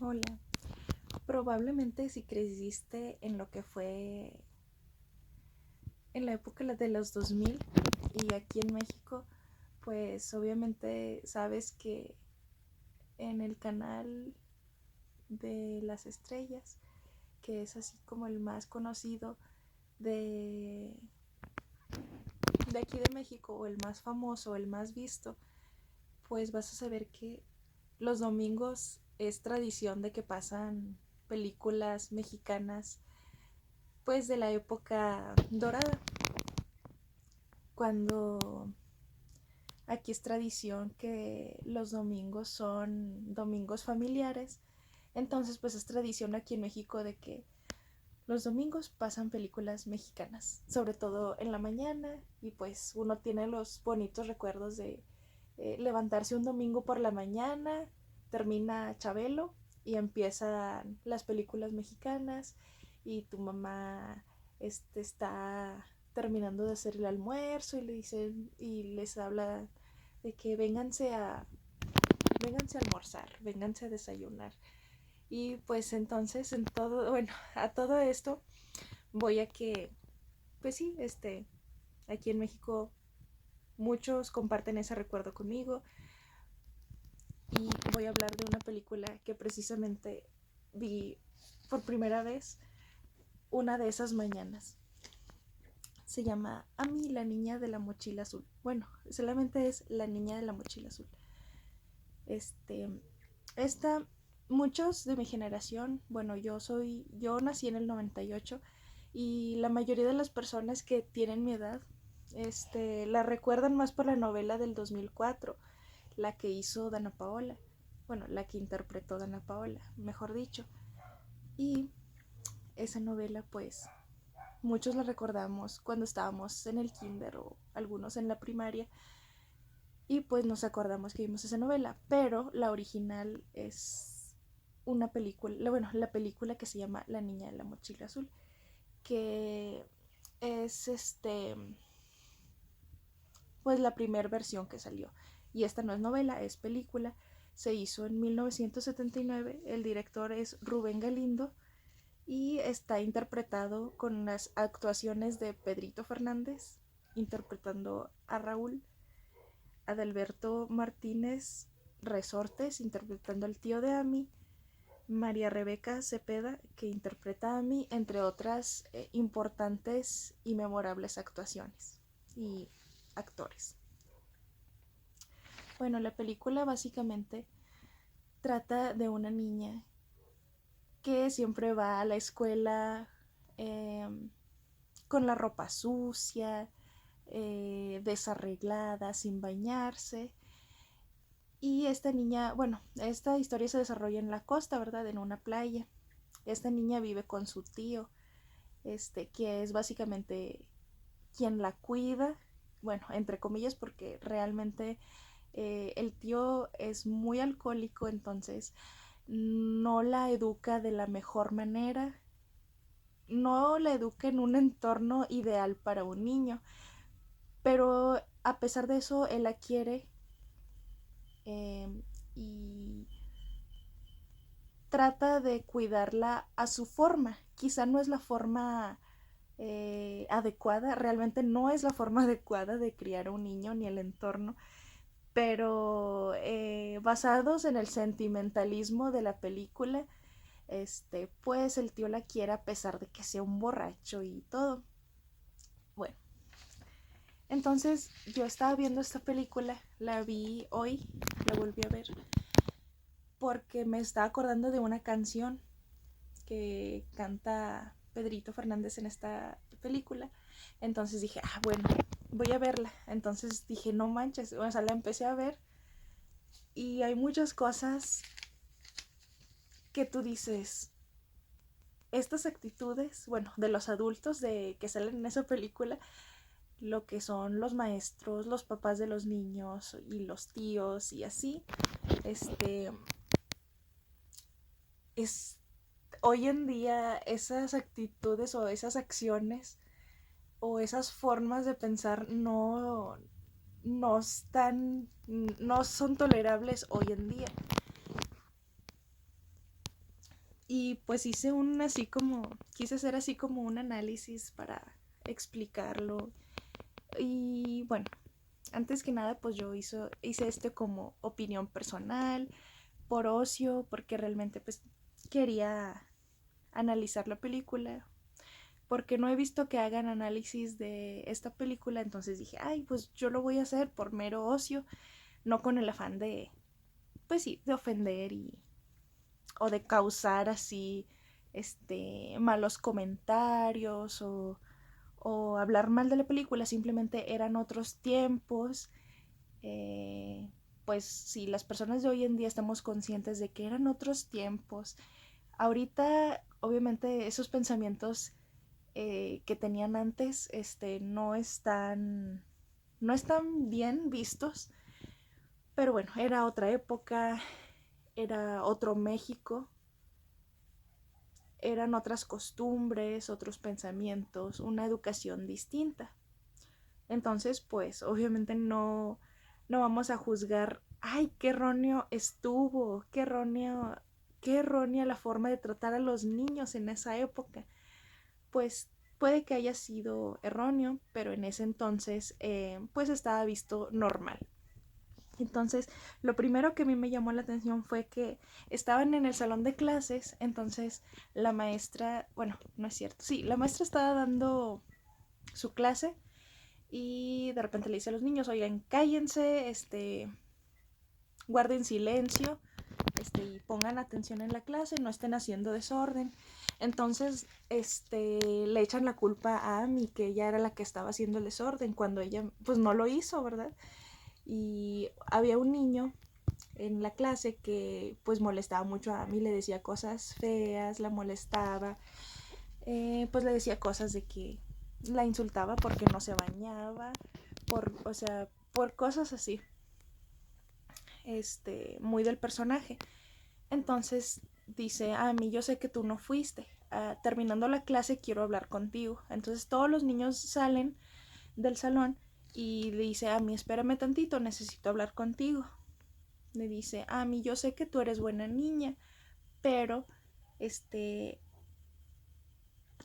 Hola, probablemente si creciste en lo que fue en la época de los 2000 y aquí en México, pues obviamente sabes que en el canal de las estrellas, que es así como el más conocido de, de aquí de México, o el más famoso, o el más visto, pues vas a saber que los domingos es tradición de que pasan películas mexicanas pues de la época dorada, cuando aquí es tradición que los domingos son domingos familiares. Entonces pues es tradición aquí en México de que los domingos pasan películas mexicanas, sobre todo en la mañana, y pues uno tiene los bonitos recuerdos de levantarse un domingo por la mañana, termina Chabelo y empiezan las películas mexicanas y tu mamá está terminando de hacer el almuerzo y le dicen y les habla de que vénganse a almorzar, vénganse a desayunar. Y pues entonces en todo, bueno, a todo esto voy a que, pues sí, aquí en México muchos comparten ese recuerdo conmigo y voy a hablar de una película que precisamente vi por primera vez una de esas mañanas. Se llama Amy, la niña de la mochila azul. Bueno, solamente es la niña de la mochila azul. Este, esta, muchos de mi generación, bueno, yo nací en el 98 y la mayoría de las personas que tienen mi edad, la recuerdan más por la novela del 2004, la que hizo Dana Paola, bueno, la que interpretó Dana Paola, mejor dicho. Y esa novela, pues, muchos la recordamos cuando estábamos en el kinder o algunos en la primaria, y pues nos acordamos que vimos esa novela, pero la original es una película, bueno, la película que se llama La niña de la mochila azul, que es pues la primera versión que salió. Y esta no es novela, es película. Se hizo en 1979. El director es Rubén Galindo y está interpretado con las actuaciones de Pedrito Fernández interpretando a Raúl, Adalberto Martínez Resortes interpretando al tío de Amy, María Rebeca Cepeda que interpreta a Amy, entre otras importantes y memorables actuaciones y actores. Bueno, la película básicamente trata de una niña que siempre va a la escuela eh, con la ropa sucia, desarreglada, sin bañarse. Y esta niña, bueno, esta historia se desarrolla en la costa, ¿verdad? En una playa. Esta niña vive con su tío, que es básicamente quien la cuida, bueno, entre comillas, porque realmente el tío es muy alcohólico, entonces no la educa de la mejor manera, no la educa en un entorno ideal para un niño, pero a pesar de eso, él la quiere eh, y trata de cuidarla a su forma. Quizá no es la forma adecuada, realmente no es la forma adecuada de criar a un niño ni el entorno, pero basados en el sentimentalismo de la película, pues el tío la quiere a pesar de que sea un borracho y todo. Bueno, entonces yo estaba viendo esta película, la vi hoy, la volví a ver, porque me estaba acordando de una canción que canta Pedrito Fernández en esta película. Entonces dije, bueno, voy a verla. Entonces dije, no manches, o sea, la empecé a ver y hay muchas cosas que tú dices, estas actitudes, bueno, de los adultos de que salen en esa película, lo que son los maestros, los papás de los niños y los tíos y así, este es hoy en día esas actitudes o esas acciones o esas formas de pensar no son tolerables hoy en día. Y pues quise hacer así como un análisis para explicarlo. Y bueno, antes que nada, pues yo hice esto como opinión personal, por ocio, porque realmente pues quería analizar la película, porque no he visto que hagan análisis de esta película, entonces dije, ay, pues yo lo voy a hacer por mero ocio, no con el afán de, pues sí, de ofender o de causar así, malos comentarios o hablar mal de la película, simplemente eran otros tiempos. Pues si las personas de hoy en día estamos conscientes de que eran otros tiempos, ahorita obviamente esos pensamientos que tenían antes no están bien vistos, pero bueno, era otra época, era otro México, eran otras costumbres, otros pensamientos, una educación distinta. Entonces, pues obviamente no vamos a juzgar, ay, qué erróneo estuvo, qué errónea la forma de tratar a los niños en esa época. Pues puede que haya sido erróneo, pero en ese entonces pues estaba visto normal. Entonces, lo primero que a mí me llamó la atención fue que estaban en el salón de clases, entonces la maestra, bueno, no es cierto, sí, la maestra estaba dando su clase y de repente le dice a los niños, oigan, cállense, guarden silencio, y pongan atención en la clase, no estén haciendo desorden. Entonces, le echan la culpa a Amy, que ella era la que estaba haciendo el desorden, cuando ella, pues no lo hizo, ¿verdad? Y había un niño en la clase que pues molestaba mucho a Amy, le decía cosas feas, la molestaba, pues le decía cosas de que la insultaba porque no se bañaba, o sea, por cosas así, muy del personaje. Entonces dice, a mí yo sé que tú no fuiste. Terminando la clase quiero hablar contigo. Entonces todos los niños salen del salón y le dice, a mí espérame tantito, necesito hablar contigo. Le dice, a mí yo sé que tú eres buena niña, pero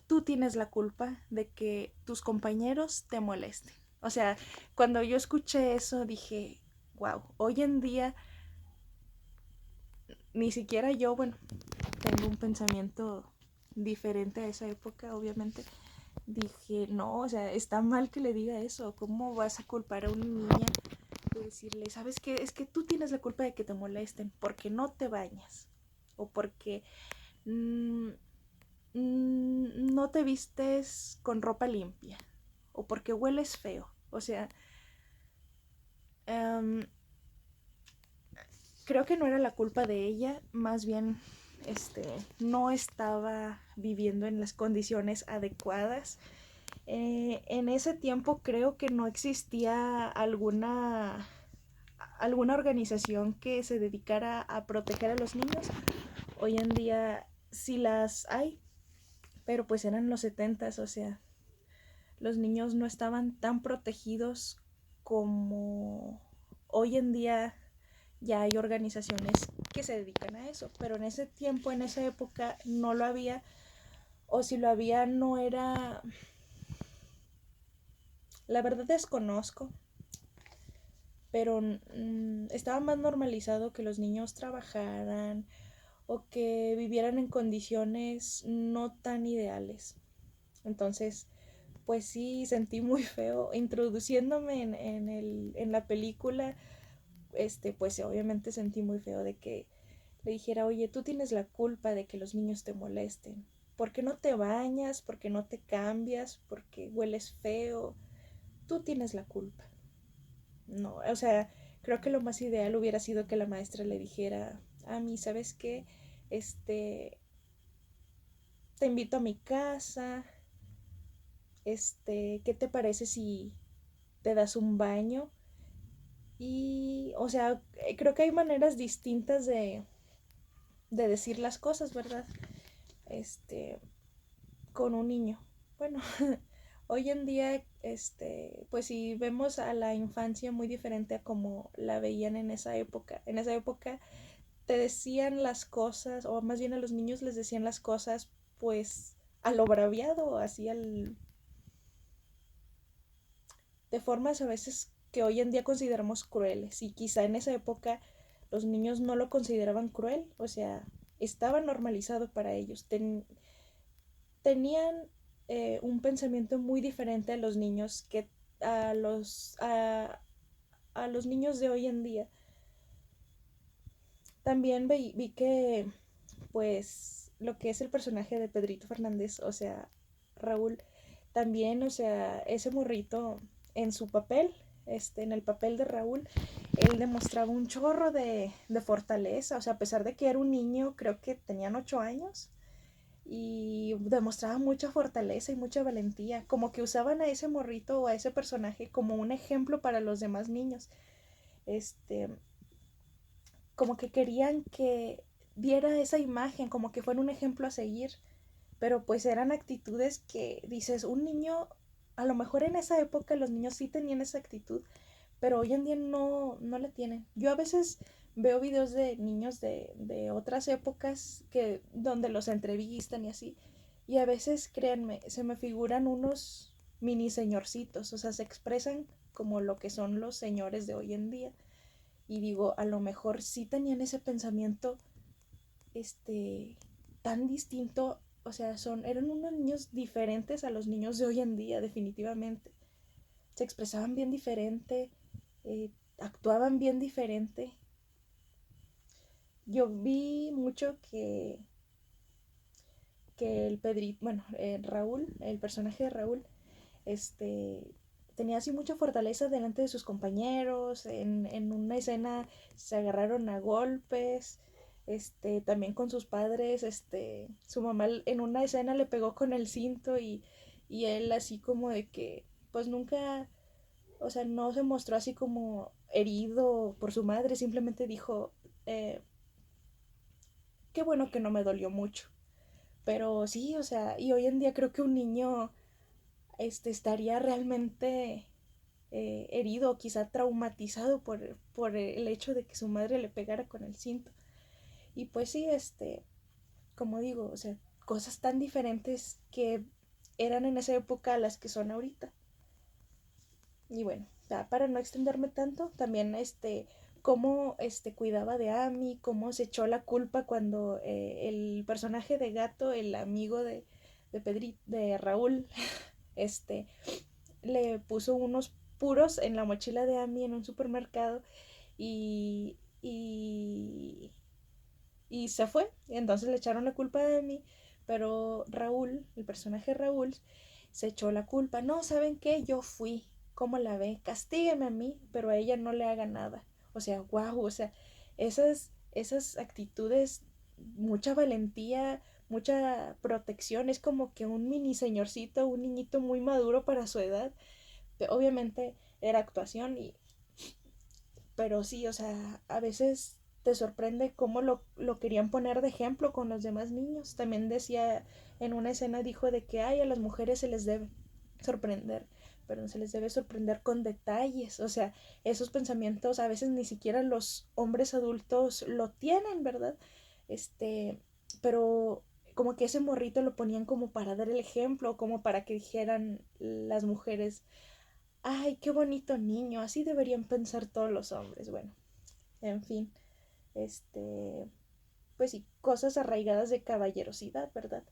tú tienes la culpa de que tus compañeros te molesten. O sea, cuando yo escuché eso dije, wow, hoy en día ni siquiera yo, bueno, tengo un pensamiento diferente a esa época, obviamente. Dije, no, o sea, está mal que le diga eso. ¿Cómo vas a culpar a una niña de decirle, sabes qué? Es que tú tienes la culpa de que te molesten porque no te bañas o porque mm, no te vistes con ropa limpia o porque hueles feo. O sea, um, creo que no era la culpa de ella, más bien no estaba viviendo en las condiciones adecuadas. En ese tiempo creo que no existía alguna organización que se dedicara a proteger a los niños. Hoy en día sí las hay, pero pues eran los 70s, o sea, los niños no estaban tan protegidos como hoy en día. Ya hay organizaciones que se dedican a eso, pero en ese tiempo, en esa época, no lo había, o si lo había, no era, la verdad desconozco, pero estaba más normalizado que los niños trabajaran o que vivieran en condiciones no tan ideales. Entonces, pues sí, sentí muy feo introduciéndome en la película. Pues obviamente sentí muy feo de que le dijera, oye, tú tienes la culpa de que los niños te molesten. ¿Por qué no te bañas? ¿Por qué no te cambias? ¿Por qué hueles feo? Tú tienes la culpa. No, o sea, creo que lo más ideal hubiera sido que la maestra le dijera, a mí, ¿sabes qué? Te invito a mi casa. ¿Qué te parece si te das un baño? Y, o sea, creo que hay maneras distintas de decir las cosas, ¿verdad? Con un niño. Bueno, hoy en día, pues si vemos a la infancia muy diferente a como la veían en esa época. En esa época te decían las cosas, o más bien a los niños les decían las cosas, pues, a lo braviado, así de formas a veces que hoy en día consideramos crueles. Y quizá en esa época los niños no lo consideraban cruel, o sea, estaba normalizado para ellos. Tenían un pensamiento muy diferente a los niños que a los, a los niños de hoy en día. También vi que, pues, lo que es el personaje de Pedrito Fernández, o sea, Raúl, también, o sea, ese morrito en su papel, en el papel de Raúl, él demostraba un chorro de fortaleza, o sea, a pesar de que era un niño, creo que tenían 8 años, y demostraba mucha fortaleza y mucha valentía, como que usaban a ese morrito o a ese personaje como un ejemplo para los demás niños. Este, como que querían que viera esa imagen, como que fuera un ejemplo a seguir, pero pues eran actitudes que dices, un niño, a lo mejor en esa época los niños sí tenían esa actitud, pero hoy en día no la tienen. Yo a veces veo videos de niños de otras épocas que, donde los entrevistan y así, y a veces, créanme, se me figuran unos mini señorcitos, o sea, se expresan como lo que son los señores de hoy en día. Y digo, a lo mejor sí tenían ese pensamiento, este, tan distinto, o sea, eran unos niños diferentes a los niños de hoy en día, definitivamente. Se expresaban bien diferente, actuaban bien diferente. Yo vi mucho que el Pedrito, bueno, Raúl, el personaje de Raúl, este, tenía así mucha fortaleza delante de sus compañeros, en una escena se agarraron a golpes, también con sus padres, su mamá en una escena le pegó con el cinto y él así como de que, pues nunca, o sea, no se mostró así como herido por su madre, simplemente dijo, eh, qué bueno que no me dolió mucho. Pero sí, o sea, y hoy en día creo que un niño estaría realmente herido, quizá traumatizado por el hecho de que su madre le pegara con el cinto. Y pues sí, como digo, o sea, cosas tan diferentes que eran en esa época a las que son ahorita. Y bueno, ya para no extenderme tanto, también cómo cuidaba de Amy, cómo se echó la culpa cuando el personaje de Gato, el amigo de Raúl, este, le puso unos puros en la mochila de Amy en un supermercado y, y, y se fue. Entonces le echaron la culpa a Amy, pero Raúl, el personaje Raúl, se echó la culpa. No, ¿saben qué? Yo fui. ¿Cómo la ve? Castígueme a mí, pero a ella no le haga nada. O sea, wow, o sea, esas actitudes, mucha valentía, mucha protección, es como que un mini señorcito, un niñito muy maduro para su edad. Obviamente era actuación, pero sí, o sea, a veces te sorprende cómo lo querían poner de ejemplo con los demás niños. También decía, en una escena dijo de que, ay, a las mujeres se les debe sorprender, pero no se les debe sorprender con detalles. O sea, esos pensamientos a veces ni siquiera los hombres adultos lo tienen, ¿verdad? Este, pero como que ese morrito lo ponían como para dar el ejemplo, como para que dijeran las mujeres, ay, qué bonito niño, así deberían pensar todos los hombres. Bueno, en fin, este, pues sí, cosas arraigadas de caballerosidad, ¿verdad?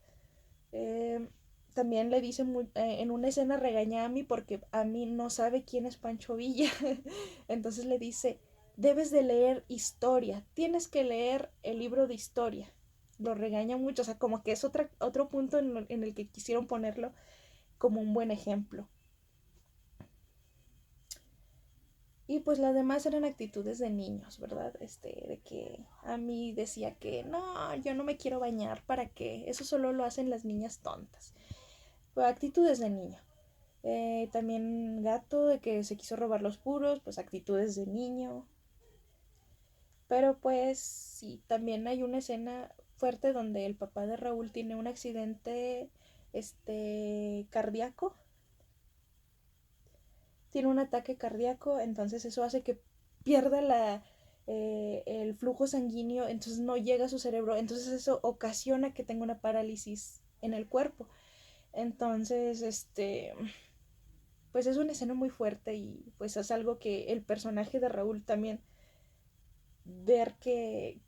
Eh, También le dice en una escena regaña a Amy porque Amy no sabe quién es Pancho Villa. Entonces le dice, debes de leer historia, tienes que leer el libro de historia. Lo regaña mucho, o sea, como que es otro punto en el que quisieron ponerlo como un buen ejemplo. Y pues las demás eran actitudes de niños, ¿verdad? De que a mí decía que no, yo no me quiero bañar, ¿para qué? Eso solo lo hacen las niñas tontas. Pues actitudes de niño. También Gato, de que se quiso robar los puros, pues actitudes de niño. Pero pues sí, también hay una escena fuerte donde el papá de Raúl tiene un accidente, cardíaco, tiene un ataque cardíaco, entonces eso hace que pierda el flujo sanguíneo, entonces no llega a su cerebro, entonces eso ocasiona que tenga una parálisis en el cuerpo. Entonces, pues es una escena muy fuerte y pues es algo que el personaje de Raúl también, ver que,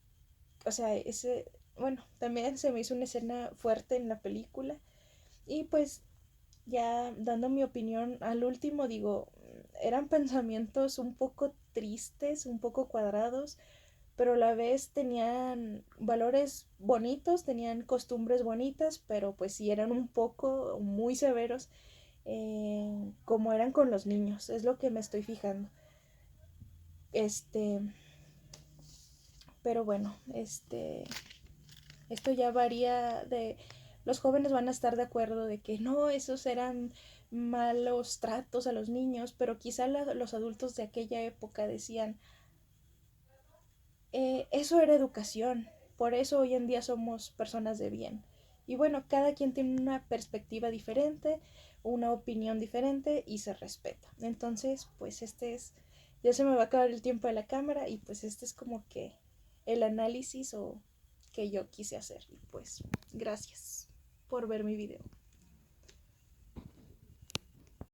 o sea, bueno, también se me hizo una escena fuerte en la película. Y pues ya dando mi opinión al último, digo, eran pensamientos un poco tristes, un poco cuadrados, pero a la vez tenían valores bonitos, tenían costumbres bonitas, pero pues sí eran un poco muy severos, como eran con los niños, es lo que me estoy fijando. Este, pero bueno, esto ya varía de, los jóvenes van a estar de acuerdo de que no, esos eran malos tratos a los niños, pero quizá los adultos de aquella época decían, eso era educación, por eso hoy en día somos personas de bien. Y bueno, cada quien tiene una perspectiva diferente, una opinión diferente y se respeta. Entonces, pues ya se me va a acabar el tiempo de la cámara y pues este es como que el análisis o que yo quise hacer. Y pues, gracias por ver mi video.